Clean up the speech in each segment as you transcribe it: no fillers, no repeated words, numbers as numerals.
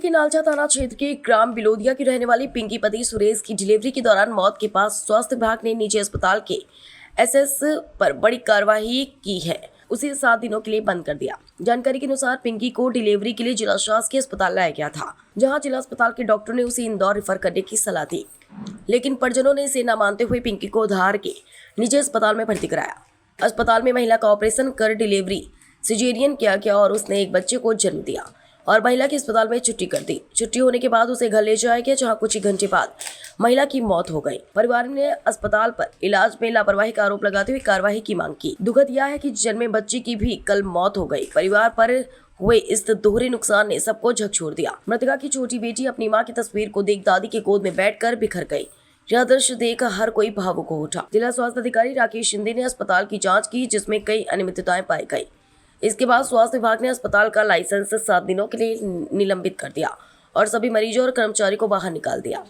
के नालचा थाना क्षेत्र के ग्राम बिलोदिया की रहने वाली पिंकी पति सुरेश की डिलीवरी के दौरान मौत के बाद स्वास्थ्य विभाग ने निजी अस्पताल के एसएस पर बड़ी कार्रवाई की है। उसे 7 दिनों के लिए बंद कर दिया। जानकारी के अनुसार पिंकी को डिलीवरी के लिए जिला शासकीय अस्पताल लाया गया था, जहां जिला अस्पताल के डॉक्टर ने उसे इंदौर रेफर करने की सलाह दी, लेकिन परिजनों ने इसे न मानते हुए पिंकी को धार के निजी अस्पताल में भर्ती कराया। अस्पताल में महिला का ऑपरेशन कर डिलीवरी सिजेरियन किया गया और उसने एक बच्चे को जन्म दिया और महिला की अस्पताल में छुट्टी कर दी। छुट्टी होने के बाद उसे घर ले जाया गया, जहां कुछ ही घंटे बाद महिला की मौत हो गई। परिवार ने अस्पताल पर इलाज में लापरवाही का आरोप लगाते हुए कार्रवाई की मांग की। दुखद यह है कि जन्मे बच्चे की भी कल मौत हो गई। परिवार पर हुए इस दोहरे नुकसान ने सबको झकझोर दिया। मृतका की छोटी बेटी अपनी मां की तस्वीर को देख दादी के गोद में बैठकर बिखर गई। यह दृश्य देख हर कोई भावुक हो उठा। जिला स्वास्थ्य अधिकारी राकेश शिंदे ने अस्पताल की जाँच की, जिसमें कई अनियमितताएं पाई गई। इसके बाद स्वास्थ्य विभाग ने अस्पताल का लाइसेंस 7 दिनों के लिए निलंबित कर दिया और सभी मरीजों और कर्मचारी को बाहर निकाल दिया।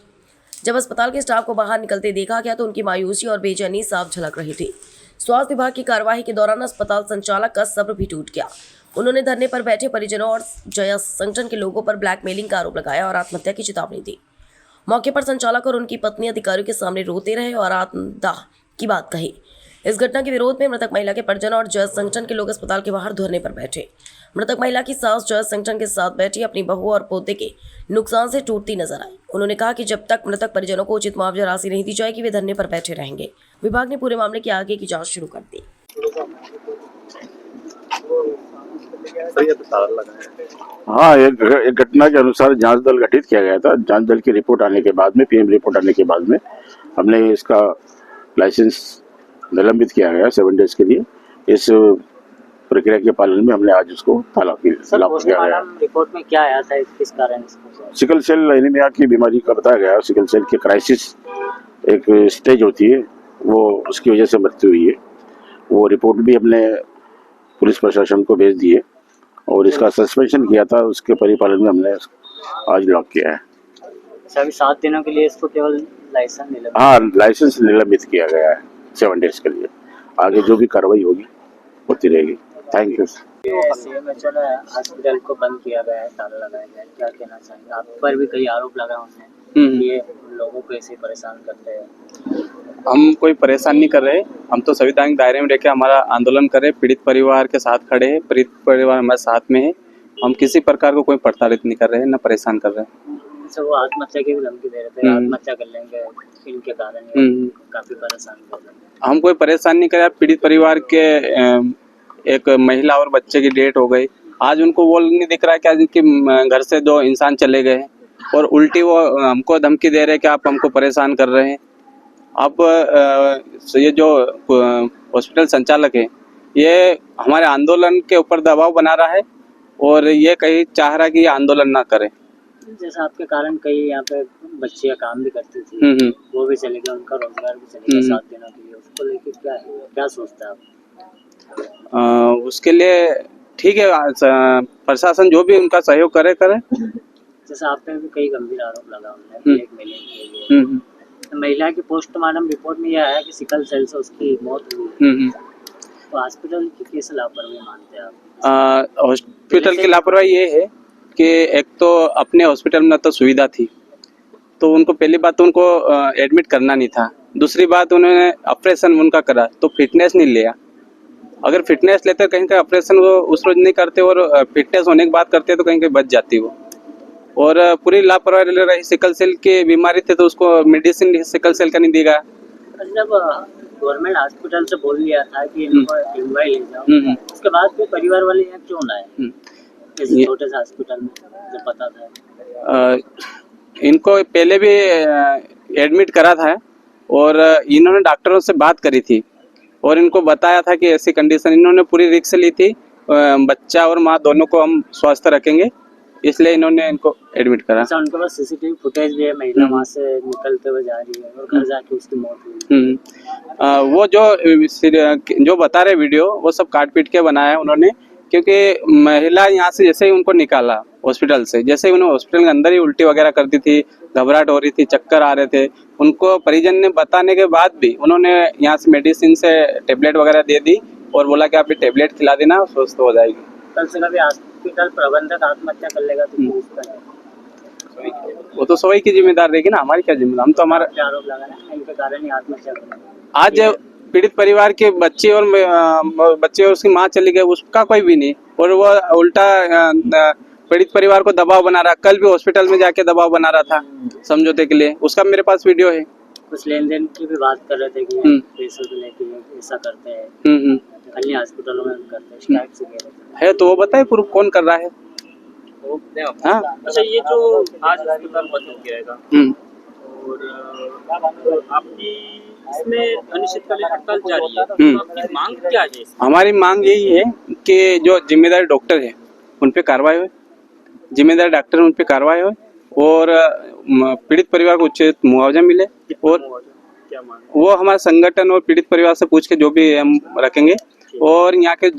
जब अस्पताल के स्टाफ को बाहर निकलते देखा गया तो उनकी मायूसी और बेचैनी साफ झलक रही थी। स्वास्थ्य विभाग की कार्यवाही के दौरान अस्पताल संचालक का सब्र भी टूट गया। उन्होंने धरने पर बैठे परिजनों और जया संगठन के लोगों पर ब्लैकमेलिंग का आरोप लगाया और आत्महत्या की चेतावनी दी। मौके पर संचालक और उनकी पत्नी अधिकारियों के सामने रोते रहे और आत्मदाह की बात कही। इस घटना के विरोध में मृतक महिला के परिजन और जज संगठन के लोग अस्पताल के बाहर धरने पर बैठे। मृतक महिला की सास जज संगठन के साथ बैठी अपनी बहू और पोते के नुकसान से टूटती नजर आई। उन्होंने कहा कि जब तक मृतक परिजनों को उचित मुआवजा राशि नहीं दी जाएगी, वे धरने पर बैठे रहेंगे। विभाग ने पूरे मामले की आगे की जाँच शुरू कर दी। हाँ, एक घटना के अनुसार जांच दल गठित किया गया था। जांच दल की रिपोर्ट आने के बाद में, पीएम रिपोर्ट आने के बाद में हमने इसका लाइसेंस निलंबित किया गया 7 डेज के लिए। इस प्रक्रिया के पालन में हमने आज उसको तलब किया गया। रिपोर्ट में क्या आया था, किस कारण इसको? सिकल सेल एनीमिया की बीमारी का बताया गया। सिकल सेल की क्राइसिस एक स्टेज होती है, वो उसकी वजह से मृत्यु हुई है। वो रिपोर्ट भी हमने पुलिस प्रशासन को भेज दी है और इसका सस्पेंशन किया था, उसके परिपालन में हमने आज लॉक किया है। सभी 7 दिनों के लिए इसको केवल लाइसेंस निलंबित? हाँ, लाइसेंस निलंबित किया गया है 7 डेज के लिए। आगे जो भी कार्रवाई होगी होती रहेगी। Thank you. सीएमएचओ ने हॉस्पिटल को बंद किया गया है, ताला लगाया गया है, क्या कहना चाहिए? आप पर भी कई आरोप लगा उन्होंने, ये लोगों को ऐसे परेशान करते हैं। हम कोई परेशान नहीं कर रहे, हम तो संविधानिक दायरे में रहकर हमारा आंदोलन कर रहे। पीड़ित परिवार के साथ खड़े हैं, पीड़ित परिवार हमारे साथ में है। हम किसी प्रकार को कोई प्रताड़ित नहीं कर रहे हैं, न परेशान कर रहे हैं। वो आत्महत्या की भी धमकी दे रहे थे, आत्महत्या कर लेंगे इनके कारण, काफी परेशान कर रहे हैं। हम कोई परेशान नहीं कर रहे। पीड़ित परिवार के एक महिला और बच्चे की डेथ हो गई। आज उनको वो नहीं दिख रहा है कि आज इनके घर से 2 इंसान चले गए और उल्टी वो हमको धमकी दे रहे हैं कि आप हमको परेशान कर रहे हैं। अब ये जो हॉस्पिटल संचालक है, ये हमारे आंदोलन के ऊपर दबाव बना रहा है और ये कहीं चाह रहा है कि ये आंदोलन ना करे। जैसा आपके कारण कई यहाँ पे बच्चियाँ काम भी करती थी, वो भी चले गए, उनका रोजगार भी चले गया 7 दिनों के लिए। उसको लेके क्या सोचते हैं आप? उसके लिए ठीक है, प्रशासन जो भी उनका सहयोग करे। जैसा आप पे भी कई गंभीर आरोप लगा उन्होंने ब्लैकमेलिंग के लिए। महिला की पोस्टमार्टम रिपोर्ट में यह आया कि सिकल सेल से उसकी मौत हुई। तो हॉस्पिटल की किस लापरवाही मानते हैं आप? हॉस्पिटल की लापरवाही ये है कि एक तो अपने हॉस्पिटल में तो सुविधा थी, तो उनको पहली बात तो उनको एडमिट करना नहीं था। दूसरी बात, उन्होंने ऑपरेशन उनका करा तो फिटनेस नहीं लिया। अगर फिटनेस लेते कहीं का ऑपरेशन वो उस रोज नहीं करते और फिटनेस होने की बात करते तो कहीं कहीं बच जाती वो। और पूरी लापरवाही ले रही। सिकल सेल की बीमारी थी तो उसको मेडिसिन सिकल सेल का नहीं दी गया। जब गवर्नमेंट हॉस्पिटल से बोल लिया था कि इनको एमवाई ले जाओ, उसके बाद भी परिवार वाले यहाँ क्यों ना आए? छोटे से हॉस्पिटल में जब पता था इनको पहले भी एडमिट करा था और इन्होंने डॉक्टरों से बात करी थी और इनको बताया था कि ऐसी कंडीशन, इन्होंने पूरी रिस्क ली थी। बच्चा और माँ दोनों को हम स्वस्थ रखेंगे, इसलिए इन्होंने इनको एडमिट करा। उनके पास सीसीटीवी फुटेज भी है, महिला वहाँ से निकलते हुए जा रही है और घर जाके उसकी मौत हुई। वो जो बता रहे वीडियो, वो सब काट पीट के बनाया है उन्होंने, क्योंकि महिला यहाँ से जैसे ही उनको निकाला हॉस्पिटल से, जैसे ही उन्हें हॉस्पिटल के अंदर ही उल्टी वगैरह करती थी, घबराहट हो रही थी, चक्कर आ रहे थे, उनको परिजन ने बताने के बाद भी उन्होंने यहाँ से मेडिसिन से टेबलेट वगैरह दे दी और बोला कि आप ये टेबलेट खिला देना, स्वस्थ हो जाएगी। कल से कभी हॉस्पिटल प्रबंधक आत्महत्या कर लेगा तो वो तो सभी की जिम्मेदार रहेगी ना, हमारी क्या जिम्मेदार। हम तो हमारा क्या आरोप लगा रहे हैं इनके कारण ही आत्महत्या कर आज पीड़ित परिवार के बच्चे और उसकी माँ चली गई, उसका कोई भी नहीं, और वो उल्टा पीड़ित परिवार को दबाव बना रहा। कल भी हॉस्पिटल में जाके दबाव बना रहा था समझौते के लिए, उसका मेरे पास वीडियो है। कुछ लेन देन की भी बात कर रहे थे कि पैसों को लेके ऐसा करते हैं, अन्य हॉस्पिटलों में करते हैं, इस टाइप से कह रहे थे। है तो वो बताए प्रूफ कौन कर रहा है। हाँ अच्छा, ये जो आज अस्पताल बंद हो गया है और आपकी इसमें अनिश्चितकालीन हड़ताल जारी है, तो आपकी मांग क्या है? हमारी मांग यही है कि जो जिम्मेदार डॉक्टर है उन पे कार्रवाई हो, जिम्मेदार डॉक्टर उन पे कार्रवाई हो, और पीड़ित परिवार को उचित मुआवजा मिले। और क्या मांग? वो हमारे संगठन और पीड़ित परिवार से पूछ के जो भी हम रखेंगे, और यहाँ के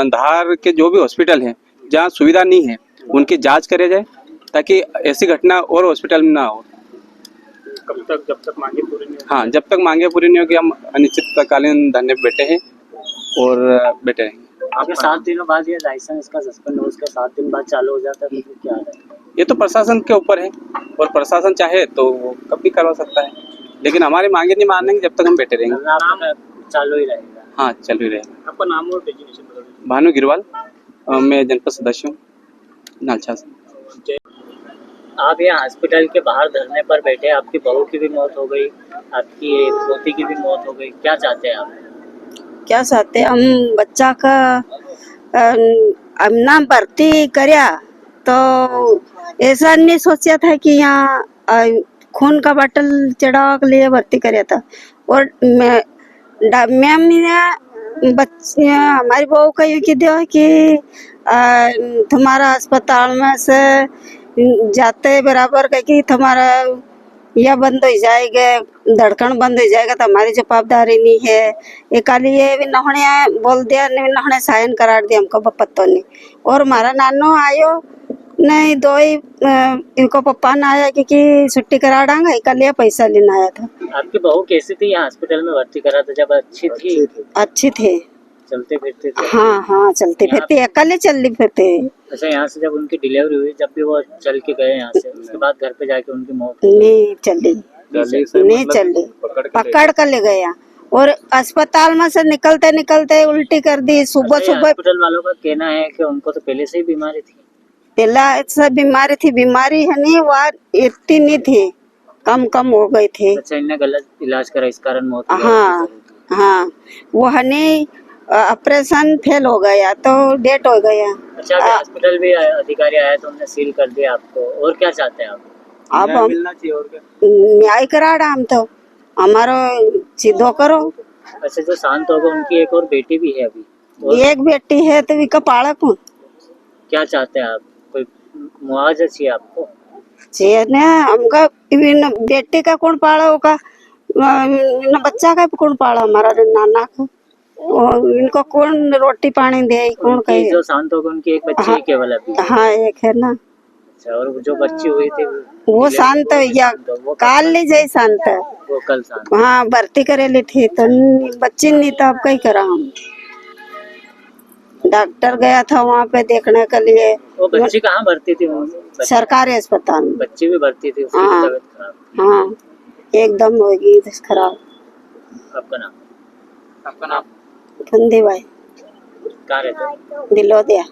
धार के जो भी हॉस्पिटल हैं जहाँ सुविधा नहीं है उनकी जांच करे जाए, ताकि ऐसी घटना और हॉस्पिटल में ना हो। कब तक, जब तक मांगे पूरी नहीं होगी? हाँ, जब तक मांगे पूरी नहीं होगी हम अनिश्चितकालीन धरने पे बैठे हैं और बैठे रहेंगे। आपके 7 दिनों बाद ये लाइसेंस इसका सस्पेंड हो, उसका 7 दिन बाद चालू हो जाता है, तो फिर क्या है? ये तो प्रशासन के ऊपर है, और प्रशासन चाहे तो वो कब भी करवा सकता है, लेकिन हमारी मांगे नहीं मानेंगे जब तक हम बैठे रहेंगे। धरना चालू ही रहेगा। हाँ, चल ही रहेगा। आपका नाम और डेजिग्नेशन बता दीजिए। भानु गिरवाल, मैं जनपद सदस्य हूँ नालछा से। आप यहाँ हॉस्पिटल के बाहर धरने पर बैठे, आपकी बहू की भी मौत हो गई, आपकी पोती की भी मौत हो गई, क्या चाहते हैं आप? क्या चाहते हम बच्चा का हमना भर्ती करया, तो ऐसा नहीं सोचा था कि यहाँ खून का बॉटल चढ़ावा के लिए भर्ती करया था। और मैम ने बच्चे हमारी बहू का ये कह दिया कि तुम्हारा अस्पताल में से जाते बराबर कह कि तुम्हारा यह बंद हो जाएगा, धड़कन बंद हो जाएगा, तो हमारी जवाबदारी नहीं है। एक ये भी नहने बोल दिया, नहने साइन करा दिया हमको पत्तों ने। और हमारा नानो आयो नहीं, दो ही इनको पप्पा ने आया कि छुट्टी करा डांगा, कल ये पैसा लेना आया था। आपकी बहू कैसी थी? यहाँ हॉस्पिटल में भर्ती करा था जब अच्छी थी? अच्छी थे, चलते फिरते थे? हाँ, चलते फिरते, अकेले चलते फिरते। अच्छा, यहाँ से जब उनकी डिलीवरी हुई, जब भी वो चल के गए यहाँ से, उसके बाद घर पे जाके उनकी मौत नहीं चली, नहीं चली, पकड़ कर ले गया। और अस्पताल में से निकलते निकलते उल्टी कर दी। सुबह हॉस्पिटल वालों का कहना है कि उनको तो पहले से ही बीमारी थी। पहला ऐसा बीमारी थी, बीमारी है नहीं, वह इतनी नहीं थी, कम हो गई थी। अच्छा, इन्हें गलत इलाज करा, इस कारण मौत हुई। हाँ, वो हनी ऑपरेशन फेल हो गया तो डेट हो गया। अच्छा, हॉस्पिटल भी अधिकारी आया तो उन्होंने सील कर दिया आपको, और क्या चाहते हैं आप? अब हम न्याय करा हम तो हमारा सीधो करो। अच्छा, जो शांत होगा उनकी एक और बेटी भी है अभी? एक बेटी है तो विका पाला कौन? क्या चाहते हैं आप? कोई मुआवजा चाहिए आपको? चाहिए ना हमका, बेटी का कौन पाला होगा, बच्चा का कौन पाला, हमारा नाना को, इनको कौन रोटी पानी दे, कौन कहे? जो शांत होगा उनकी एक बच्ची है केवल अभी? हाँ, एक है ना। अच्छा, और जो बच्ची हुई थी वो शांत हो गया, काल ले जाए शांत, वो कल शांत? हाँ, भर्ती करेली थी तो बच्ची नहीं, तो अब कहीं करा हम। डॉक्टर गया था वहाँ पे देखने के लिए। वो बच्ची कहाँ भर्ती थी? सरकारी अस्पताल में। बच्ची भी भर्ती थी, उसकी हाँ, तबीयत खराब? हाँ, एकदम होगी खराब। आपका नाम? आपका नाम? फंदी भाई, कहाँ रहते? दिलोदिया।